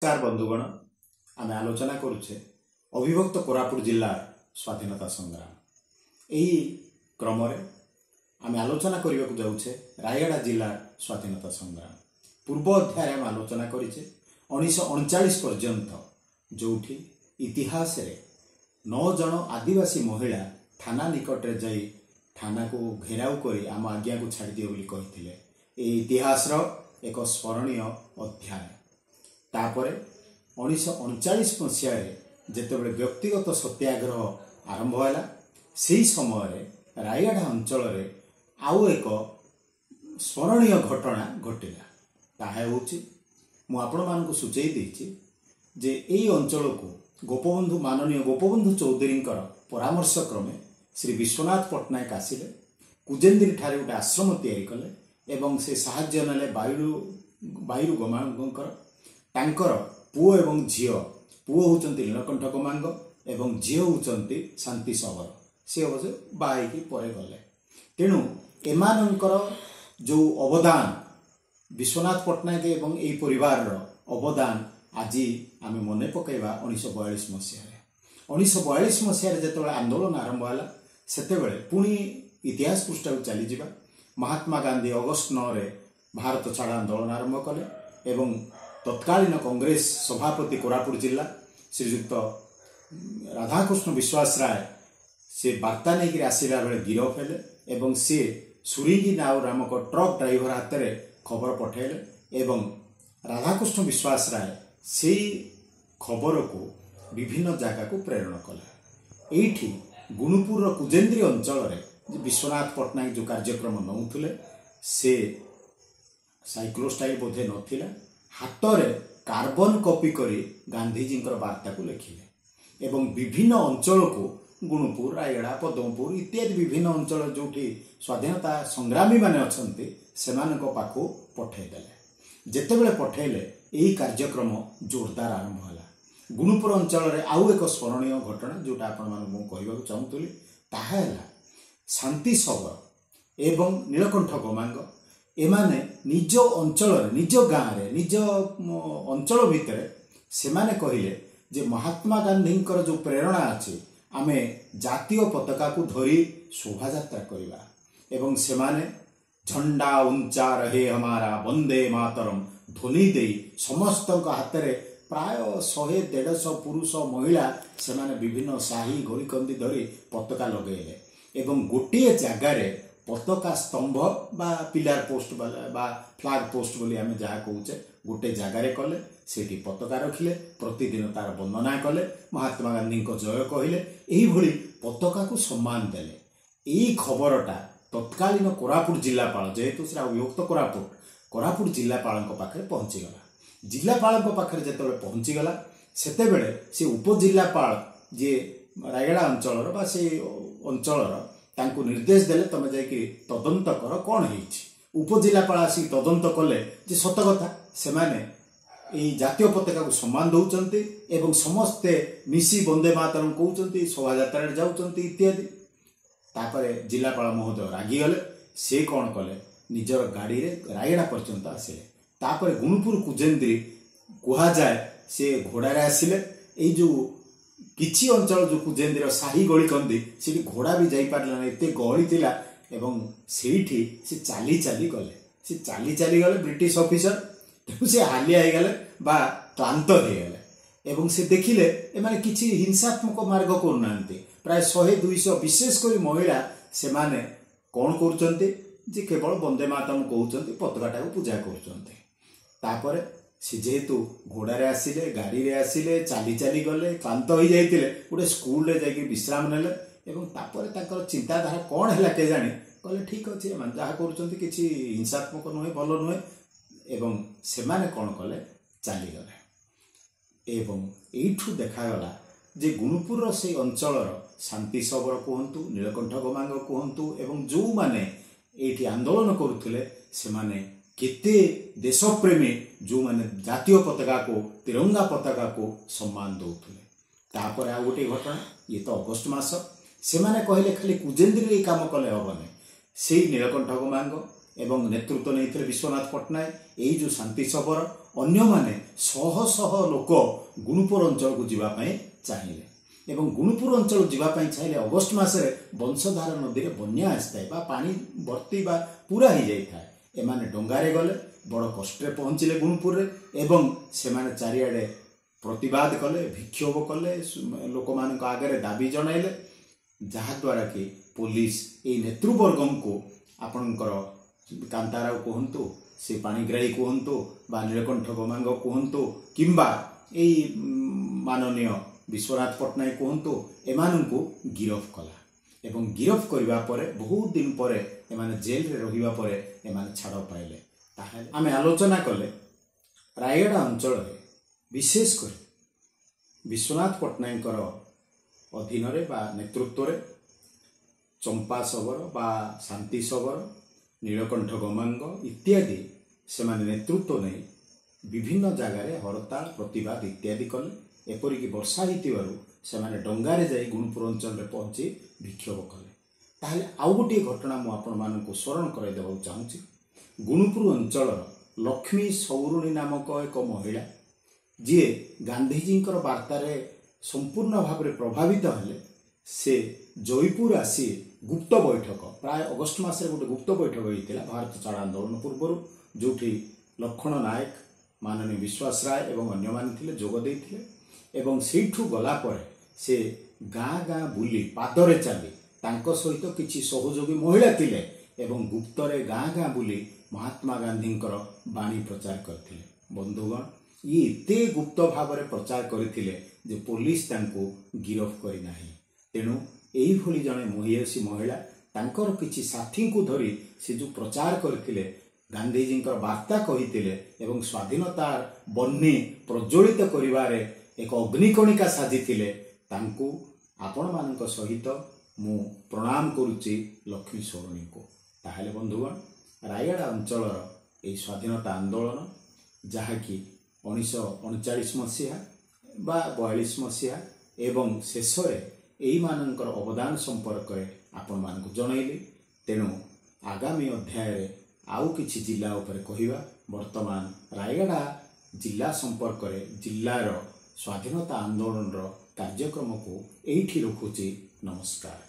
नमस्कार बंधुगण आम आलोचना करुचे अविभक्त कोरापुट जिला स्वाधीनता संग्राम यही क्रम आम आलोचना करने को जाऊे रायगढ़ जिला स्वाधीनता संग्राम पूर्व अध्याय आम आलोचना करें 1939 पर्यंत जो इतिहास रे 9 जन आदिवासी महिला थाना निकट रे जाई थाना को घेराव कर आम आज्ञा को छाड़ दिए बोली कही इतिहास एक स्मरणीय अध्याय। तापर 1939 मसीह जितेबाला व्यक्तिगत सत्याग्रह आरंभ है से समय रायगढ़ अंचल आउ एक स्मरणीय घटना घटिला ताहा होची मु आपण मानकु सूचई देछि जे एई अंचल को गोपबंधु माननीय गोपबंधु चौधरी परामर्श क्रमे श्री विश्वनाथ पट्टनायक आसिले कुजेंद्री ठारे गोटे आश्रम तैयारी कले एवं से साहाय्य नेले बायु गमांगर तांकर पुओ एवं झील पुओ होचंती नीलकंठ गमांग एवं झील होचंती शांति सबर से अवश्य बाईकी परे गले। तेणु एमानंकर जो अवदान विश्वनाथ पट्टनायक एवं एई परिवार अवदान आज आम मन पकईवा 1942 मसीह 1942 मसीह जिते आंदोलन आरंभ है सेतेबेले पुणी इतिहास पृष्ठ को चली जावा महात्मा गांधी अगस्ट 9 रे भारत छाड़ आंदोलन आरंभ कले एवं तत्कालीन कांग्रेस सभापति कोरापुट जिला श्रीजुक्त राधाकृष्ण विश्वास राय से वार्ता नहीं आसला बेले गिरफ हेले एवं सी सुरींगी नाउ नामक ट्रक ड्राइवर हाथ में खबर पठेले एवं राधाकृष्ण विश्वास राय से खबर को विभिन्न जगह को प्रेरण कला। एठी गुणुपुर कुजेंद्री अंचल विश्वनाथ पट्टनायक जो कार्यक्रम नौले से साइक्लोस्टाइल बोधे नथिला हाथ में कार्बन कॉपी करी गांधीजी वार्ता को लिखिले एवं विभिन्न अंचल को गुणुपुर रायगढ़ पद्मपुर इत्यादि विभिन्न अंचल जो स्वाधीनता संग्रामी माने अछंती सेमानक पाखु पठेदेले जेतेबेले पठेले यही कार्यक्रम जोरदार आरंभ है। गुणुपुर अंचल रे आउ एक स्मरणीय घटना जोटा आपण मानकु कहबाक चाहूतली ताहा हैला शांति सबर एवं नीलकंठ गमांग एमाने निज अंचल निज गाँव रे निज अंचल भितर से माने कहले जे महात्मा गांधी जो प्रेरणा अच्छे आमे जातीय पताका को धरी शोभा यात्रा करवा एवं से माने झंडा उंचा रहे हमारा वंदे मातरम ध्वनि दे समस्त हाथ में प्राय 100-150 पुरुष महिला से माने विभिन्न साही घोड़ीकंदी धरी पताका लगेले एवं गोटे जगार पताका स्तंभ बा पिलार पोस्ट बा फ्लैग पोस्ट बोली आमे जहाँ कहूचे गोटे जगार कले सेठी पताका रखिले प्रतिदिन तार वंदना कले महात्मा गांधी को जय कहले यही भली पताका को सम्मान देले। यही खबरटा तत्कालीन कोरापुट जिलापाल जेहेतु से विभक्त कोरापुट जिलापाल पाखे पहुँचीगला जिलापाल पाखे जिते पहुँचीगला सेतेबेले से उपजिलापाल जे रायगढ़ अंचल बा से अंचल तांको निर्देश देले तमे जाई तदंत कर कौन होईछि उपजिलापाल आसी तदंत कले जे सत कथा से माने एई जातीय पताका को सम्मान दउचंती एवं समस्ते मिसी वंदे मातरम कहउचंती शोभा यात्रा जाउचंती इत्यादि। तापरे जिलापाल महोदय रागी गले से कौन कले निजर गाड़ी रे रायगढ़ पर्यंत आसिले तापरे गुणुपुर कुजेंद्री कुहा जाए से घोड़ारे आसिले एई जो किछि अंचल जो कुजेंद्री साही गली कंदी से घोड़ा भी जाई पारला एते गहली थिला एवं सेठी से चाली चाली गले ब्रिटिश ऑफिसर से हालिया हो गले बा क्लांत हो गले एवं से देखिले एमाने किछि हिंसात्मक मार्ग करूना प्राय 100-200 विशेषकर महिला से माने कौन करुचंती जे केवल वंदे मातरम कहउचंती पताकाटा को पूजा करुचंती। तापर से जेहेतु घोड़ारे आसिले गाड़ी रे आसिले चाली चाली गले क्लांत हो जाइतिले गोटे स्कूल रे जाके विश्राम नेले एवं तापर ताकर चिंताधारा कौन हैला के जाने कहले ठीक अछि एमान जहा करुचंती किछि हिंसात्मक नुहे भल नुहे एवं से माने कौन कले चली गले एवं एठू देखागला जे गुणुपुर से अंचल शांति सबर कहतु नीलकंठ गमांग कहतु एवं जो माने एठी आंदोलन करुले से माने केते देशप्रेमी जो माने जातीय पताका को तिरंगा पताका को सम्मान दौले। तापर आ गोटे घटना ये तो अगस्ट मास से माने कहले खाली कुजेंद्री काम कले हेबने से नीलकंठ गमांग एवं नेतृत्व नहीं विश्वनाथ पट्टनायक यही जो शांति सबर ଅନ୍ୟମାନେ ଶହ ଶହ ଲୋକ ଗୁଣୁପୁର ଅଞ୍ଚଳକୁ ଯିବା ପାଇଁ ଚାହିଁଲେ ଏବଂ ଗୁଣୁପୁର ଅଞ୍ଚଳ ଯିବା ପାଇଁ ଚାହିଁଲେ ଅଗଷ୍ଟ ମାସରେ ବଂଶଧାରା ନଦୀରେ ବନ୍ୟା ଆସିଥାଏ ବା ପାଣି ଭର୍ତ୍ତି ବା ପୁରା ହେଇଯାଇଥାଏ। ଏମାନେ ଡଙ୍ଗାରେ ଗଲେ, ବଡ଼ କଷ୍ଟରେ ପହଞ୍ଚିଲେ ଗୁଣୁପୁରରେ ଏବଂ ସେମାନେ ଚାରିଆଡ଼େ ପ୍ରତିବାଦ କଲେ, ବିକ୍ଷୋଭ କଲେ, ଲୋକମାନଙ୍କ ଆଗରେ ଦାବି ଜଣାଇଲେ, ଯାହାଦ୍ୱାରା କି ପୋଲିସ ଏଇ ନେତୃବର୍ଗଙ୍କୁ ଆପଣଙ୍କର କାନ୍ତାରାଉ କୁହନ୍ତୁ, ସେ ପାଣିଗ୍ରାହୀ କୁହନ୍ତୁ ବା ନୀଳକଣ୍ଠ ଗମାଙ୍ଗ କୁହନ୍ତୁ କିମ୍ବା ଏଇ ମାନନୀୟ ବିଶ୍ୱନାଥ ପଟ୍ଟନାୟକ କୁହନ୍ତୁ, ଏମାନଙ୍କୁ ଗିରଫ କଲା ଏବଂ ଗିରଫ କରିବା ପରେ ବହୁତ ଦିନ ପରେ ଏମାନେ ଜେଲରେ ରହିବା ପରେ ଏମାନେ ଛାଡ଼ ପାଇଲେ। ତାହେଲେ ଆମେ ଆଲୋଚନା କଲେ ରାୟଗଡ଼ା ଅଞ୍ଚଳରେ ବିଶେଷ କରି ବିଶ୍ୱନାଥ ପଟ୍ଟନାୟକଙ୍କର ଅଧୀନରେ ବା ନେତୃତ୍ୱରେ ଚମ୍ପା ଶବର ବା ଶାନ୍ତି ଶବର, ନୀଳକଣ୍ଠ ଗମାଙ୍ଗ ଇତ୍ୟାଦି ସେମାନେ ନେତୃତ୍ୱ ନେଇ ବିଭିନ୍ନ ଜାଗାରେ ହରତାଳ, ପ୍ରତିବାଦ ଇତ୍ୟାଦି କଲେ। ଏପରିକି ବର୍ଷା ହୋଇଥିବାରୁ ସେମାନେ ଡଙ୍ଗାରେ ଯାଇ ଗୁଣୁପୁର ଅଞ୍ଚଳରେ ପହଞ୍ଚି ବିକ୍ଷୋଭ କଲେ। ତାହେଲେ ଆଉ ଗୋଟିଏ ଘଟଣା ମୁଁ ଆପଣମାନଙ୍କୁ ସ୍ମରଣ କରାଇଦେବାକୁ ଚାହୁଁଛି। ଗୁଣୁପୁର ଅଞ୍ଚଳର ଲକ୍ଷ୍ମୀ ସୌରୁଣୀ ନାମକ ଏକ ମହିଳା ଯିଏ ଗାନ୍ଧିଜୀଙ୍କର ବାର୍ତ୍ତାରେ ସମ୍ପୂର୍ଣ୍ଣ ଭାବରେ ପ୍ରଭାବିତ ହେଲେ, ସେ ଜୟପୁର ଆସି ଗୁପ୍ତ ବୈଠକ, ପ୍ରାୟ ଅଗଷ୍ଟ ମାସରେ ଗୋଟେ ଗୁପ୍ତ ବୈଠକ ହୋଇଥିଲା ଭାରତ ଛାଡ଼ ଆନ୍ଦୋଳନ ପୂର୍ବରୁ, ଯେଉଁଠି ଲକ୍ଷ୍ମଣ ନାୟକ, ମାନନୀୟ ବିଶ୍ୱାସ ରାୟ ଏବଂ ଅନ୍ୟମାନେ ଥିଲେ, ଯୋଗ ଦେଇଥିଲେ ଏବଂ ସେଇଠୁ ଗଲା ପରେ ସେ ଗାଁ ଗାଁ ବୁଲି ପାଦରେ ଚାଲି, ତାଙ୍କ ସହିତ କିଛି ସହଯୋଗୀ ମହିଳା ଥିଲେ ଏବଂ ଗୁପ୍ତରେ ଗାଁ ଗାଁ ବୁଲି ମହାତ୍ମା ଗାନ୍ଧୀଙ୍କର ବାଣୀ ପ୍ରଚାର କରିଥିଲେ। ବନ୍ଧୁଗଣ, ଇଏ ଏତେ ଗୁପ୍ତ ଭାବରେ ପ୍ରଚାର କରିଥିଲେ ଯେ ପୋଲିସ ତାଙ୍କୁ ଗିରଫ କରିନାହିଁ। ତେଣୁ ଏଇଭଳି ଜଣେ ମହିୟସୀ ମହିଳା ତାଙ୍କର କିଛି ସାଥୀଙ୍କୁ ଧରି ସେ ଯେଉଁ ପ୍ରଚାର କରିଥିଲେ, ଗାନ୍ଧିଜୀଙ୍କର ବାର୍ତ୍ତା କହିଥିଲେ ଏବଂ ସ୍ୱାଧୀନତାର ବହ୍ନି ପ୍ରଜ୍ୱଳିତ କରିବାରେ ଏକ ଅଗ୍ନିକଣିକା ସାଜିଥିଲେ, ତାଙ୍କୁ ଆପଣମାନଙ୍କ ସହିତ ମୁଁ ପ୍ରଣାମ କରୁଛି ଲକ୍ଷ୍ମୀ ସୌରୁଣୀଙ୍କୁ। ତାହେଲେ ବନ୍ଧୁଗଣ, ରାୟଗଡ଼ା ଅଞ୍ଚଳର ଏହି ସ୍ୱାଧୀନତା ଆନ୍ଦୋଳନ, ଯାହାକି 1939 ମସିହା ବା 42 ମସିହା ଏବଂ ଶେଷରେ ଏଇମାନଙ୍କର ଅବଦାନ ସମ୍ପର୍କରେ ଆପଣମାନଙ୍କୁ ଜଣାଇଲି। ତେଣୁ ଆଗାମୀ ଅଧ୍ୟାୟରେ ଆଉ କିଛି ଜିଲ୍ଲା ଉପରେ କହିବା। ବର୍ତ୍ତମାନ ରାୟଗଡ଼ା ଜିଲ୍ଲା ସମ୍ପର୍କରେ, ଜିଲ୍ଲାର ସ୍ୱାଧୀନତା ଆନ୍ଦୋଳନର କାର୍ଯ୍ୟକ୍ରମକୁ ଏଇଠି ରଖୁଛି। ନମସ୍କାର।